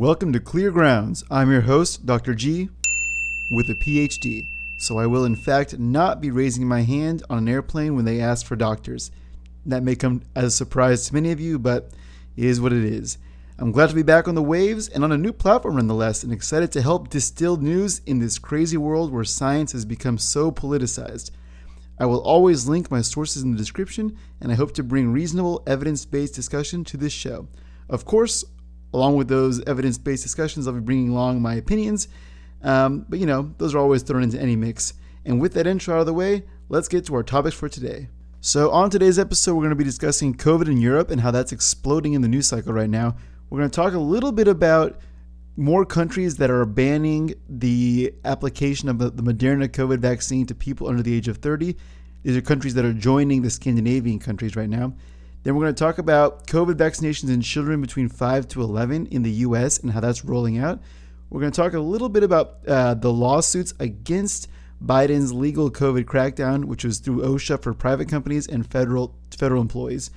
Welcome to Clear Grounds. I'm your host, Dr. G, with a PhD. So I will in fact not be raising my hand on an airplane when they ask for doctors. That may come as a surprise to many of you, but it is what it is. I'm glad to be back on the waves and on a new platform nonetheless, and excited to help distill news in this crazy world where science has become so politicized. I will always link my sources in the description, and I hope to bring reasonable evidence-based discussion to this show. Of course, along with those evidence-based discussions, I'll be bringing along my opinions, but those are always thrown into any mix. And with that intro out of the way, let's get to our topics for today. So on today's episode, we're going to be discussing COVID in Europe and how that's exploding in the news cycle right now. We're going to talk a little bit about more countries that are banning the application of the Moderna COVID vaccine to people under the age of 30. These are countries that are joining the Scandinavian countries right now. Then we're going to talk about COVID vaccinations in children between 5 to 11 in the US and how that's rolling out. We're going to talk a little bit about the lawsuits against Biden's legal COVID crackdown, which was through OSHA for private companies and federal employees.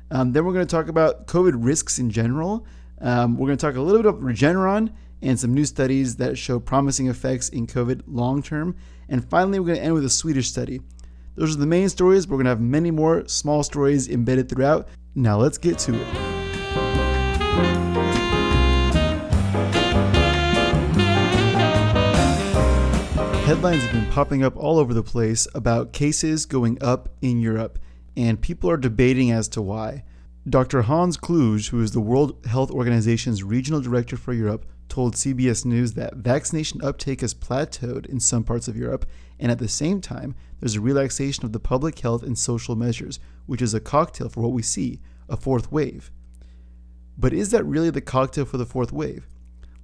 Then we're going to talk about COVID risks in general. We're going to talk a little bit about Regeneron and some new studies that show promising effects in COVID long term. And finally, we're going to end with a Swedish study. Those are the main stories, but we're going to have many more small stories embedded throughout. Now let's get to it. Headlines have been popping up all over the place about cases going up in Europe, and people are debating as to why. Dr. Hans Kluge, who is the World Health Organization's regional director for Europe, told CBS News that vaccination uptake has plateaued in some parts of Europe, and at the same time, there's a relaxation of the public health and social measures, which is a cocktail for what we see, a fourth wave. But is that really the cocktail for the fourth wave?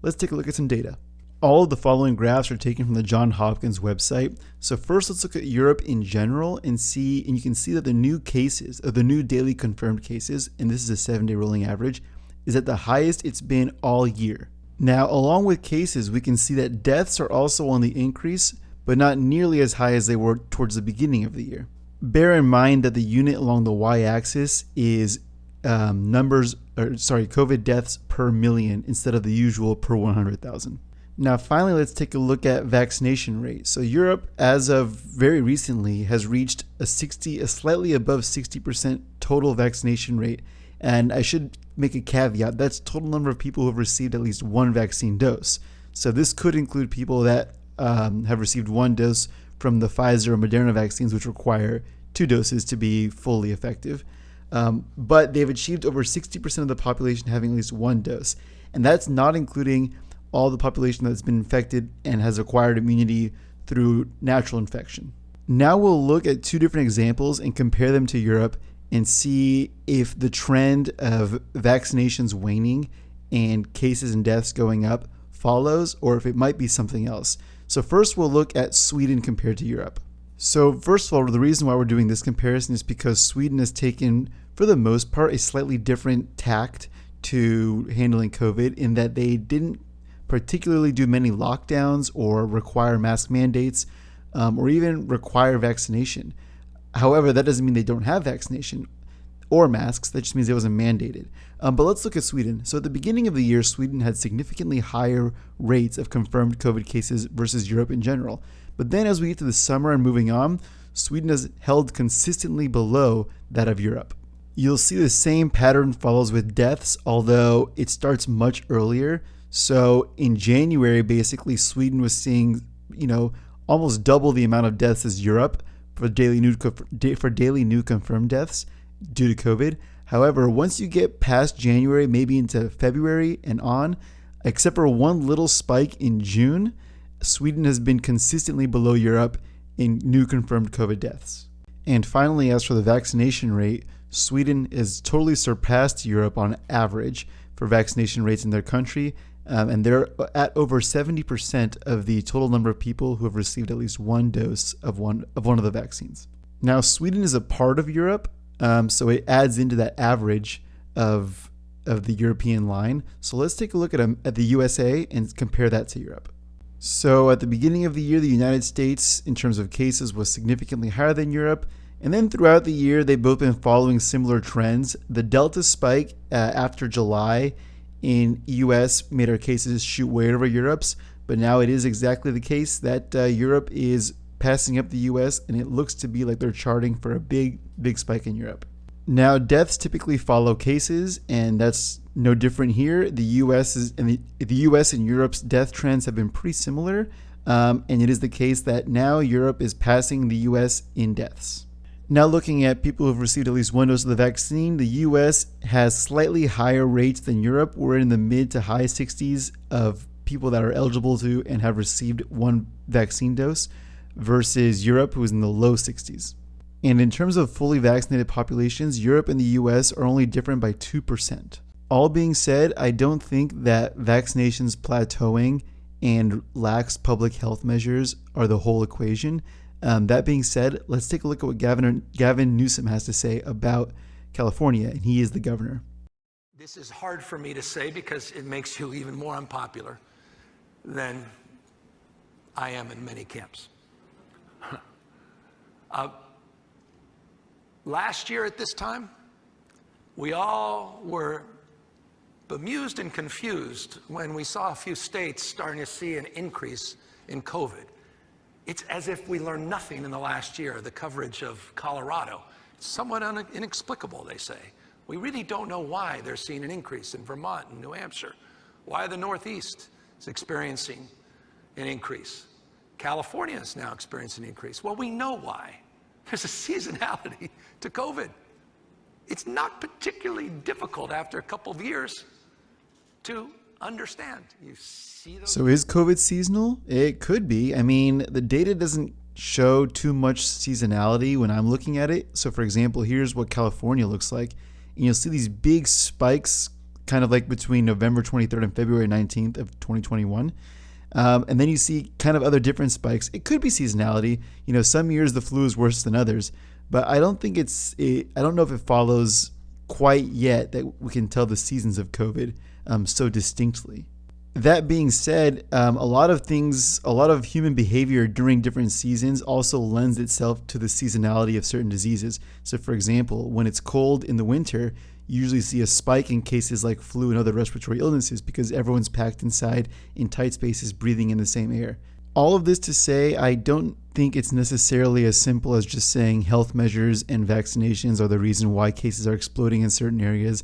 Let's take a look at some data. All of the following graphs are taken from the Johns Hopkins website. So first, let's look at Europe in general and you can see that the new cases, or the new daily confirmed cases, and this is a 7-day rolling average, is at the highest it's been all year. Now, along with cases, we can see that deaths are also on the increase, but not nearly as high as they were towards the beginning of the year. Bear in mind that the unit along the y-axis is COVID deaths per million instead of the usual per 100,000. Now, finally, let's take a look at vaccination rate. So Europe, as of very recently, has reached a slightly above 60% total vaccination rate. And I should make a caveat, that's total number of people who have received at least one vaccine dose. So this could include people that have received one dose from the Pfizer or Moderna vaccines, which require 2 doses to be fully effective. But they've achieved over 60% of the population having at least one dose. And that's not including all the population that's been infected and has acquired immunity through natural infection. Now we'll look at 2 different examples and compare them to Europe and see if the trend of vaccinations waning and cases and deaths going up follows, or if it might be something else. So first we'll look at Sweden compared to Europe. So first of all, the reason why we're doing this comparison is because Sweden has taken, for the most part, a slightly different tact to handling COVID in that they didn't particularly do many lockdowns or require mask mandates or even require vaccination. However, that doesn't mean they don't have vaccination or masks. That just means it wasn't mandated. But let's look at Sweden. So at the beginning of the year, Sweden had significantly higher rates of confirmed COVID cases versus Europe in general. But then as we get to the summer and moving on, Sweden has held consistently below that of Europe. You'll see the same pattern follows with deaths, although it starts much earlier. So in January, basically, Sweden was seeing, almost double the amount of deaths as Europe for daily new confirmed deaths due to COVID. However, once you get past January, maybe into February and on, except for one little spike in June, Sweden has been consistently below Europe in new confirmed COVID deaths. And finally, as for the vaccination rate, Sweden has totally surpassed Europe on average for vaccination rates in their country. And they're at over 70% of the total number of people who have received at least one dose of one of the vaccines. Now, Sweden is a part of Europe, so it adds into that average of the European line. So let's take a look at the USA and compare that to Europe. So at the beginning of the year, the United States, in terms of cases, was significantly higher than Europe. And then throughout the year, they've both been following similar trends. The Delta spike after July in US made our cases shoot way over Europe's, but now it is exactly the case that Europe is passing up the US, and it looks to be like they're charting for a big spike in Europe. Now, deaths typically follow cases, and that's no different here. The US and Europe's death trends have been pretty similar, and it is the case that now Europe is passing the US in deaths. Now, looking at people who've received at least one dose of the vaccine, the US has slightly higher rates than Europe. We're in the mid to high 60s of people that are eligible to and have received one vaccine dose versus Europe, who is in the low 60s. And in terms of fully vaccinated populations, Europe and the US are only different by 2%. All being said, I don't think that vaccinations plateauing and lax public health measures are the whole equation. That being said, let's take a look at what Gavin Newsom has to say about California, and he is the governor. This is hard for me to say because it makes you even more unpopular than I am in many camps. Last year at this time, we all were bemused and confused when we saw a few states starting to see an increase in COVID. It's as if we learned nothing in the last year. The coverage of Colorado, it's somewhat inexplicable, they say. We really don't know why they're seeing an increase in Vermont and New Hampshire, why the Northeast is experiencing an increase. California is now experiencing an increase. Well, we know why. There's a seasonality to COVID. It's not particularly difficult after a couple of years to understand. You see those. So is COVID seasonal? It could be. I mean, the data doesn't show too much seasonality when I'm looking at it. So for example, here's what California looks like. And you'll see these big spikes kind of like between November 23rd and February 19th of 2021. And then you see kind of other different spikes. It could be seasonality. You know, some years the flu is worse than others, but I don't think I don't know if it follows quite yet that we can tell the seasons of COVID so distinctly. That being said, a lot of human behavior during different seasons also lends itself to the seasonality of certain diseases. So for example, when it's cold in the winter, you usually see a spike in cases like flu and other respiratory illnesses because everyone's packed inside in tight spaces breathing in the same air. All of this to say, I don't think it's necessarily as simple as just saying health measures and vaccinations are the reason why cases are exploding in certain areas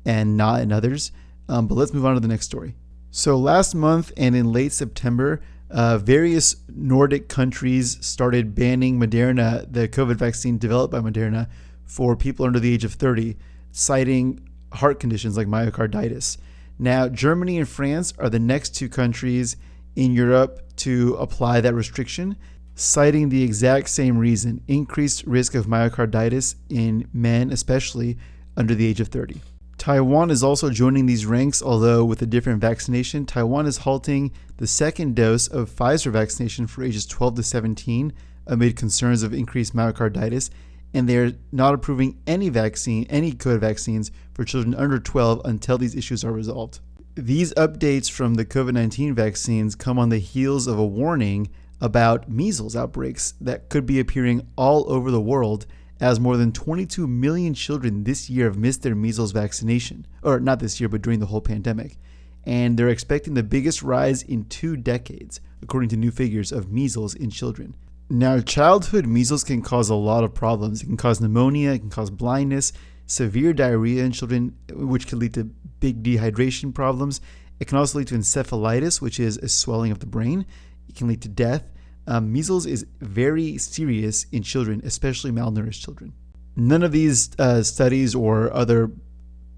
and not in others. But let's move on to the next story. So last month and in late September, various Nordic countries started banning Moderna, the COVID vaccine developed by Moderna, for people under the age of 30, citing heart conditions like myocarditis. Now, Germany and France are the next two countries in Europe to apply that restriction, citing the exact same reason, increased risk of myocarditis in men, especially under the age of 30. Taiwan is also joining these ranks, although with a different vaccination. Taiwan is halting the second dose of Pfizer vaccination for ages 12 to 17 amid concerns of increased myocarditis, and they're not approving any COVID vaccines for children under 12 until these issues are resolved. These updates from the COVID-19 vaccines come on the heels of a warning about measles outbreaks that could be appearing all over the world, as more than 22 million children this year have missed their measles vaccination, or not this year, but during the whole pandemic. And they're expecting the biggest rise in 2 decades, according to new figures of measles in children. Now, childhood measles can cause a lot of problems. It can cause pneumonia, it can cause blindness, severe diarrhea in children, which can lead to big dehydration problems. It can also lead to encephalitis, which is a swelling of the brain. It can lead to death. Measles is very serious in children, especially malnourished children. None of these studies or other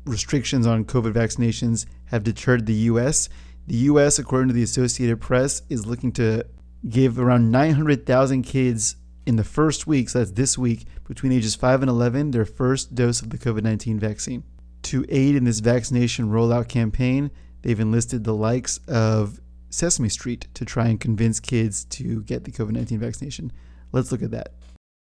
restrictions on COVID vaccinations have deterred the U.S. The U.S., according to the Associated Press, is looking to give around 900,000 kids in the first week, so that's this week, between ages 5 and 11, their first dose of the COVID-19 vaccine. To aid in this vaccination rollout campaign, they've enlisted the likes of Sesame Street to try and convince kids to get the COVID-19 vaccination. Let's look at that.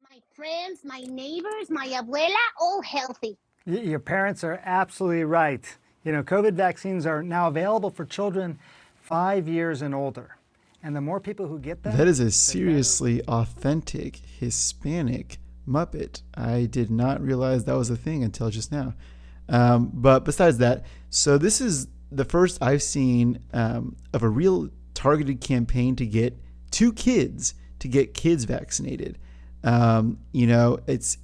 My friends, my neighbors, my abuela, all healthy. Your parents are absolutely right. You know, COVID vaccines are now available for children 5 years and older. And the more people who get them... That is a seriously authentic Hispanic Muppet. I did not realize that was a thing until just now. But besides that, so this is the first I've seen of a real targeted campaign to get kids vaccinated. It's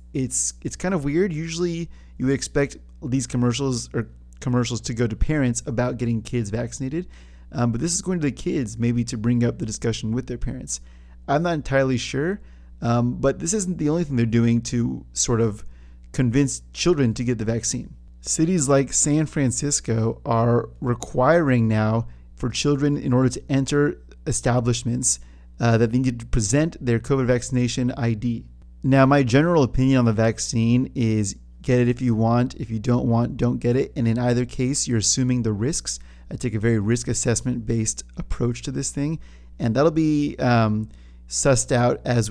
kind of weird. Usually you would expect these commercials to go to parents about getting kids vaccinated. But this is going to the kids, maybe to bring up the discussion with their parents. I'm not entirely sure, but this isn't the only thing they're doing to sort of convince children to get the vaccine. Cities like San Francisco are requiring now for children, in order to enter establishments, that they need to present their COVID vaccination ID. Now, my general opinion on the vaccine is get it if you want. If you don't want, don't get it. And in either case, you're assuming the risks. I take a very risk assessment based approach to this thing, and that'll be sussed out as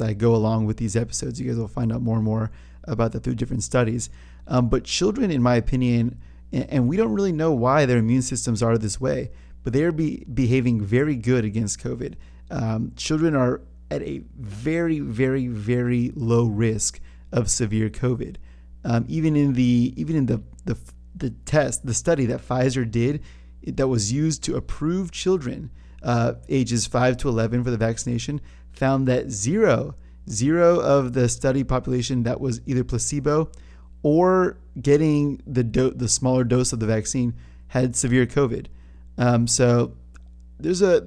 I go along with these episodes. You guys will find out more and more about that through different studies. But children, in my opinion, and we don't really know why their immune systems are this way, but they are behaving very good against COVID. Children are at a very, very, very low risk of severe COVID. Even in the study that Pfizer did, that was used to approve children ages 5 to 11 for the vaccination, found that zero of the study population that was either placebo or getting the smaller dose of the vaccine had severe COVID. So there's a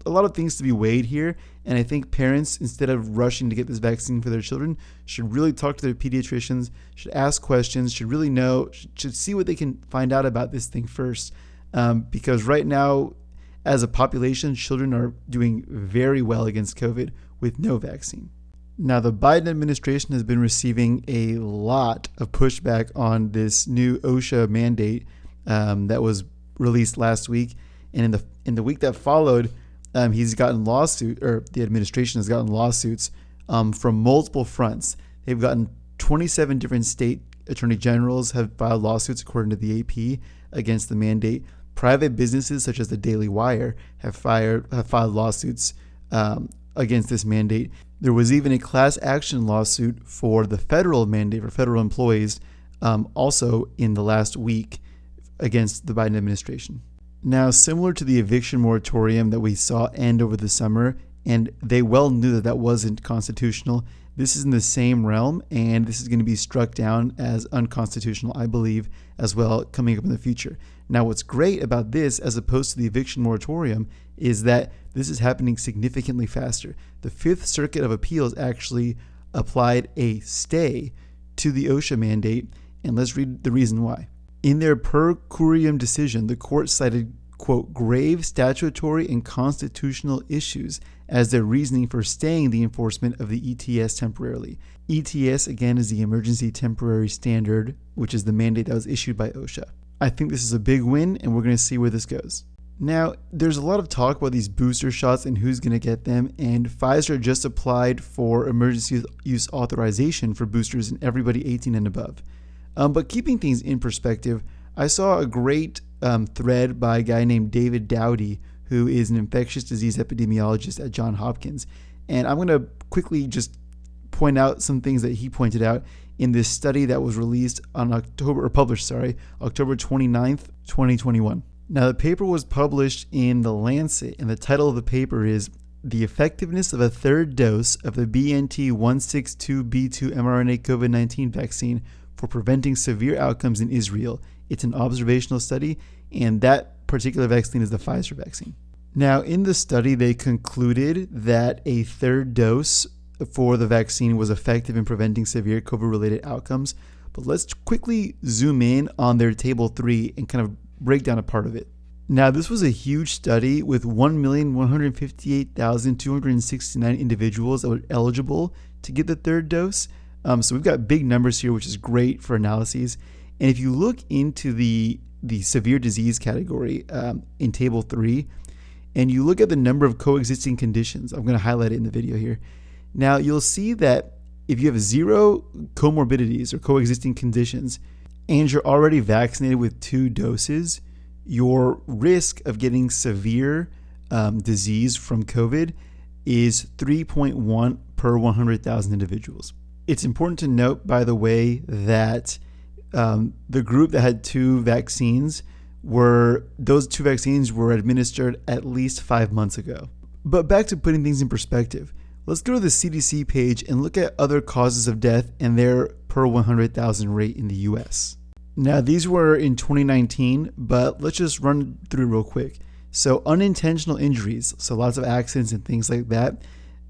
lot of things to be weighed here, and I think parents, instead of rushing to get this vaccine for their children, should really talk to their pediatricians, should ask questions, should really know, should see what they can find out about this thing first, because right now, as a population, children are doing very well against COVID with no vaccine. Now, the Biden administration has been receiving a lot of pushback on this new OSHA mandate that was released last week, and in the week that followed, the administration has gotten lawsuits from multiple fronts. They've gotten 27 different state attorney generals have filed lawsuits, according to the AP, against the mandate. Private businesses such as the Daily Wire have filed lawsuits against this mandate. There was even a class action lawsuit for the federal mandate for federal employees, also in the last week, against the Biden administration. Now, similar to the eviction moratorium that we saw end over the summer, and they well knew that wasn't constitutional, this is in the same realm, and this is going to be struck down as unconstitutional, I believe, as well, coming up in the future. Now, what's great about this, as opposed to the eviction moratorium, is that this is happening significantly faster. The Fifth Circuit of Appeals actually applied a stay to the OSHA mandate, and let's read the reason why. In their per curiam decision, the court cited, quote, grave statutory and constitutional issues as their reasoning for staying the enforcement of the ETS temporarily. ETS, again, is the Emergency Temporary Standard, which is the mandate that was issued by OSHA. I think this is a big win, and we're going to see where this goes. Now, there's a lot of talk about these booster shots and who's going to get them, and Pfizer just applied for emergency use authorization for boosters in everybody 18 and above. But keeping things in perspective, I saw a great thread by a guy named David Dowdy, who is an infectious disease epidemiologist at Johns Hopkins. And I'm going to quickly just point out some things that he pointed out in this study that was released on October 29th, 2021. Now, the paper was published in The Lancet, and the title of the paper is The Effectiveness of a Third Dose of the BNT162b2 mRNA COVID-19 Vaccine for Preventing Severe Outcomes in Israel. It's an observational study, and that particular vaccine is the Pfizer vaccine. Now, in the study, they concluded that a third dose for the vaccine was effective in preventing severe COVID-related outcomes. But let's quickly zoom in on their table 3 and kind of break down a part of it. Now, this was a huge study with 1,158,269 individuals that were eligible to get the third dose. So we've got big numbers here, which is great for analyses. And if you look into the severe disease category in table 3, and you look at the number of coexisting conditions, I'm going to highlight it in the video here. Now, you'll see that if you have 0 comorbidities or coexisting conditions, and you're already vaccinated with 2 doses, your risk of getting severe disease from COVID is 3.1 per 100,000 individuals. It's important to note, by the way, that the group that had 2 vaccines those two vaccines were administered at least 5 months ago. But back to putting things in perspective, let's go to the CDC page and look at other causes of death and their per 100,000 rate in the US. Now, these were in 2019, but let's just run through real quick. So unintentional injuries, so lots of accidents and things like that,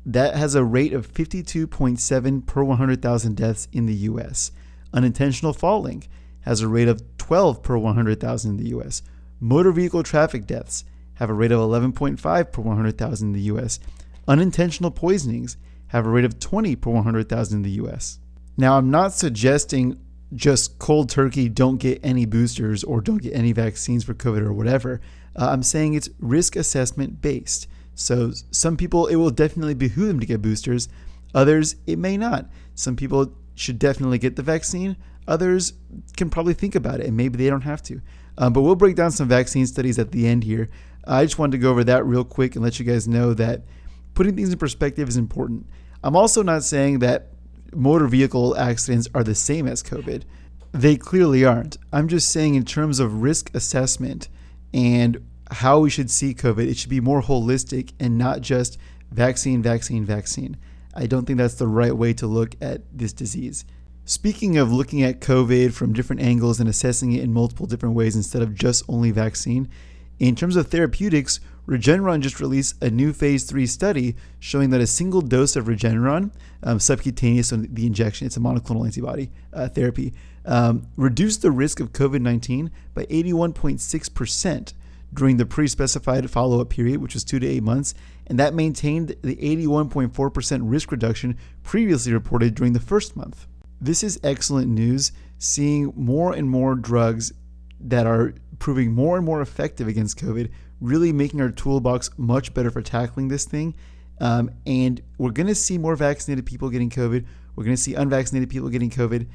that has a rate of 52.7 per 100,000 deaths in the US. Unintentional falling has a rate of 12 per 100,000 in the US. Motor vehicle traffic deaths have a rate of 11.5 per 100,000 in the US. Unintentional poisonings have a rate of 20 per 100,000 in the US. Now, I'm not suggesting just cold turkey don't get any boosters or don't get any vaccines for COVID or whatever. I'm saying it's risk assessment based. So some people, it will definitely behoove them to get boosters. Others, it may not. Some people should definitely get the vaccine. Others can probably think about it and maybe they don't have to. But we'll break down some vaccine studies at the end here. I just wanted to go over that real quick and let you guys know that putting things in perspective is important. I'm also not saying that motor vehicle accidents are the same as COVID. They clearly aren't. I'm just saying in terms of risk assessment and how we should see COVID, it should be more holistic and not just vaccine, vaccine, vaccine. I don't think that's the right way to look at this disease. Speaking of looking at COVID from different angles and assessing it in multiple different ways instead of just only vaccine, in terms of therapeutics, Regeneron just released a new phase 3 study showing that a single dose of Regeneron, subcutaneous, so the injection, it's a monoclonal antibody therapy, reduced the risk of COVID-19 by 81.6% during the pre-specified follow-up period, which was 2 to 8 months, and that maintained the 81.4% risk reduction previously reported during the first month. This is excellent news, seeing more and more drugs that are proving more and more effective against COVID, really making our toolbox much better for tackling this thing. And we're going to see more vaccinated people getting COVID. We're going to see unvaccinated people getting COVID.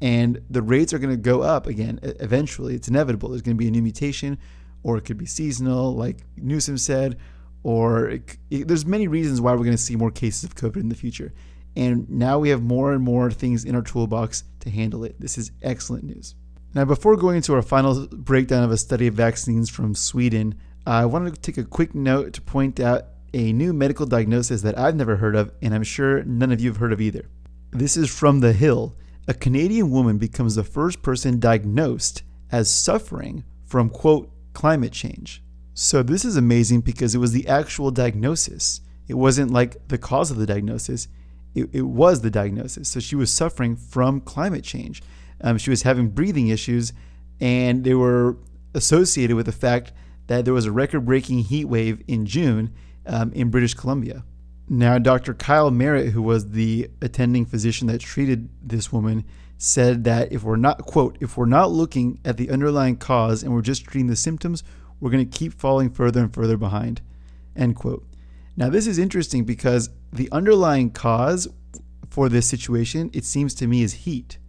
And the rates are going to go up again eventually. It's inevitable. There's going to be a new mutation, or it could be seasonal, like Newsom said, or there's many reasons why we're going to see more cases of COVID in the future. And now we have more and more things in our toolbox to handle it. This is excellent news. Now, before going into our final breakdown of a study of vaccines from Sweden, I wanted to take a quick note to point out a new medical diagnosis that I've never heard of, and I'm sure none of you have heard of either. This is from The Hill. A Canadian woman becomes the first person diagnosed as suffering from, quote, climate change. So this is amazing because it was the actual diagnosis. It wasn't like the cause of the diagnosis. It was the diagnosis. So she was suffering from climate change. She was having breathing issues, and they were associated with the fact that there was a record-breaking heat wave in June in British Columbia. Now, Dr. Kyle Merritt, who was the attending physician that treated this woman, said that if we're not, quote, if we're not looking at the underlying cause and we're just treating the symptoms, we're going to keep falling further and further behind, end quote. Now, this is interesting because the underlying cause for this situation, it seems to me, is heat.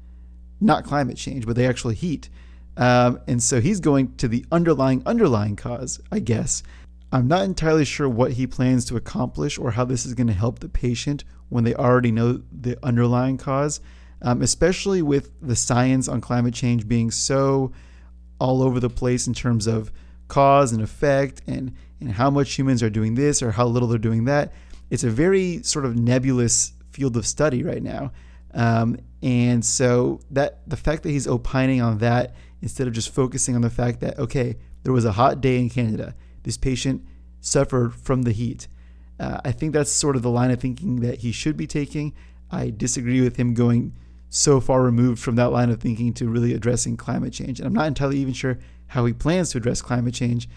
Not climate change, but the actual heat. And so he's going to the underlying cause, I guess. I'm not entirely sure what he plans to accomplish or how this is going to help the patient when they already know the underlying cause, especially with the science on climate change being so all over the place in terms of cause and effect and how much humans are doing this or how little they're doing that. It's a very sort of nebulous field of study right now. And so that the fact that he's opining on that instead of just focusing on the fact that, okay, there was a hot day in Canada, this patient suffered from the heat. I think that's sort of the line of thinking that he should be taking. I disagree with him going so far removed from that line of thinking to really addressing climate change. And I'm not entirely even sure how he plans to address climate change,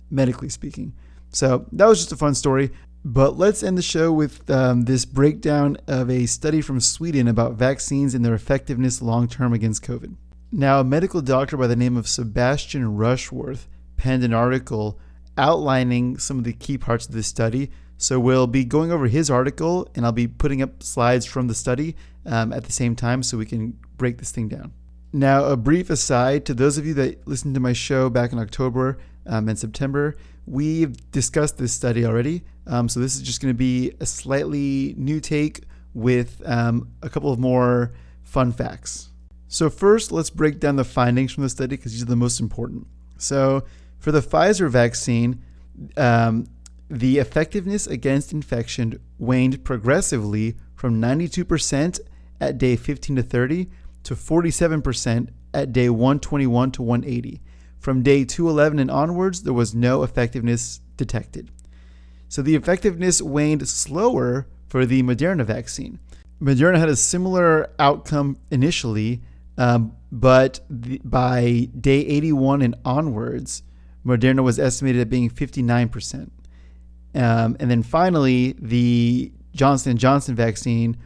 medically speaking. So that was just a fun story. But let's end the show with this breakdown of a study from Sweden about vaccines and their effectiveness long-term against COVID. Now, a medical doctor by the name of Sebastian Rushworth penned an article outlining some of the key parts of this study. So we'll be going over his article, and I'll be putting up slides from the study at the same time so we can break this thing down. Now, a brief aside to those of you that listened to my show back in October and September, we've discussed this study already. So this is just going to be a slightly new take with a couple of more fun facts. So first, let's break down the findings from the study because these are the most important. So for the Pfizer vaccine, the effectiveness against infection waned progressively from 92% at day 15 to 30 to 47% at day 121 to 180. From day 211 and onwards, there was no effectiveness detected. So the effectiveness waned slower for the Moderna vaccine. Moderna had a similar outcome initially, but by day 81 and onwards, Moderna was estimated at being 59%. And then finally, the Johnson & Johnson vaccine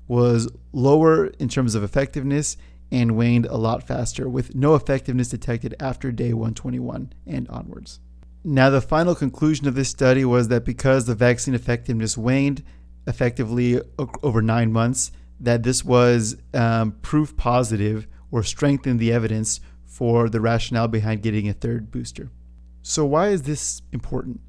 was lower in terms of effectiveness and waned a lot faster, with no effectiveness detected after day 121 and onwards. Now, the final conclusion of this study was that because the vaccine effectiveness waned effectively over 9 months, that this was proof positive or strengthened the evidence for the rationale behind getting a third booster. So why is this important?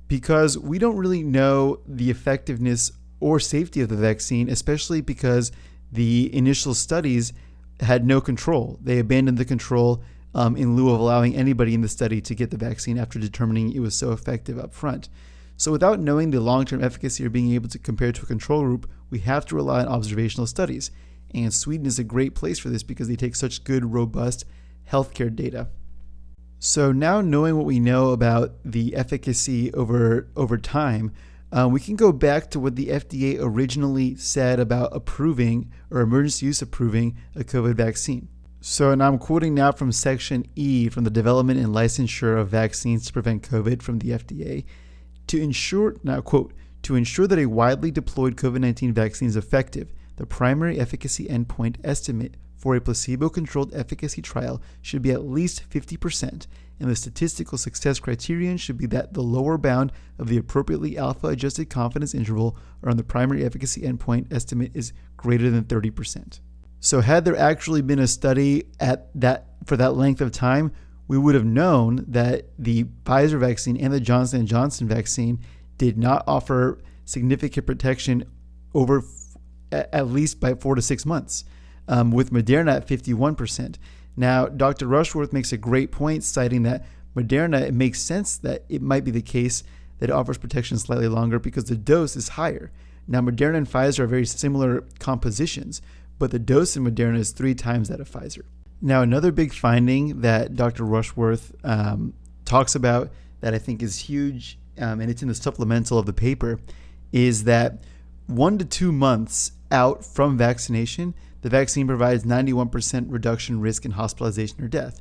Because we don't really know the effectiveness or safety of the vaccine, especially because the initial studies had no control. They abandoned the control in lieu of allowing anybody in the study to get the vaccine after determining it was so effective up front. So without knowing the long-term efficacy or being able to compare to a control group, we have to rely on observational studies. And Sweden is a great place for this because they take such good, robust healthcare data. So now knowing what we know about the efficacy over time, we can go back to what the FDA originally said about approving or emergency use approving a COVID vaccine. So, and I'm quoting now from Section E from the Development and Licensure of Vaccines to Prevent COVID from the FDA. To ensure, now quote, to ensure that a widely deployed COVID-19 vaccine is effective, the primary efficacy endpoint estimate for a placebo-controlled efficacy trial should be at least 50%, and the statistical success criterion should be that the lower bound of the appropriately alpha-adjusted confidence interval around the primary efficacy endpoint estimate is greater than 30%. So had there actually been a study for that length of time, we would have known that the Pfizer vaccine and the Johnson & Johnson vaccine did not offer significant protection over at least by 4 to 6 months, with Moderna at 51%. Now, Dr. Rushworth makes a great point, citing that Moderna, it makes sense that it might be the case that it offers protection slightly longer because the dose is higher. Now, Moderna and Pfizer are very similar compositions, but the dose in Moderna is 3 times that of Pfizer. Now, another big finding that Dr. Rushworth talks about that I think is huge, and it's in the supplemental of the paper, is that 1 to 2 months out from vaccination, the vaccine provides 91% reduction risk in hospitalization or death.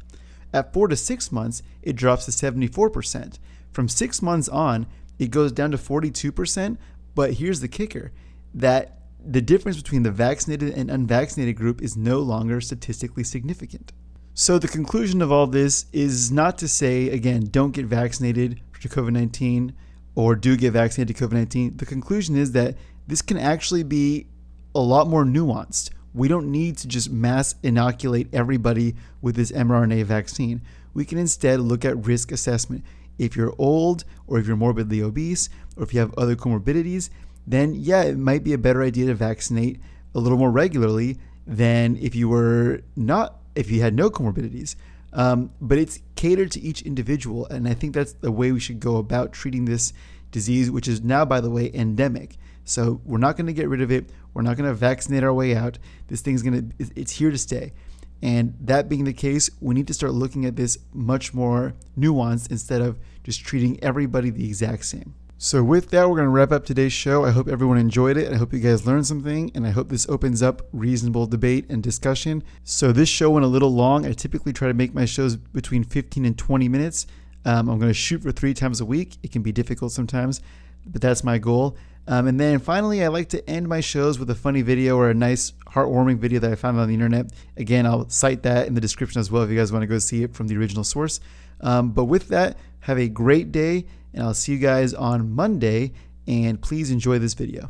At 4 to 6 months, it drops to 74%. From 6 months on, it goes down to 42%, but here's the kicker, that the difference between the vaccinated and unvaccinated group is no longer statistically significant. So the conclusion of all this is not to say, again, don't get vaccinated to COVID-19 or do get vaccinated to COVID-19. The conclusion is that this can actually be a lot more nuanced. We don't need to just mass inoculate everybody with this mRNA vaccine. We can instead look at risk assessment. If you're old or if you're morbidly obese or if you have other comorbidities, then yeah, it might be a better idea to vaccinate a little more regularly than if you had no comorbidities. But it's catered to each individual, and I think that's the way we should go about treating this disease, which is now, by the way, endemic. So we're not going to get rid of it. We're not going to vaccinate our way out. This thing's it's here to stay. And that being the case, we need to start looking at this much more nuanced instead of just treating everybody the exact same. So with that, we're going to wrap up today's show. I hope everyone enjoyed it. I hope you guys learned something, and I hope this opens up reasonable debate and discussion. So this show went a little long. I typically try to make my shows between 15 and 20 minutes. I'm going to shoot for 3 times a week. It can be difficult sometimes, but that's my goal. And then finally, I like to end my shows with a funny video or a nice heartwarming video that I found on the internet. Again, I'll cite that in the description as well if you guys want to go see it from the original source. But with that, have a great day, and I'll see you guys on Monday, and please enjoy this video.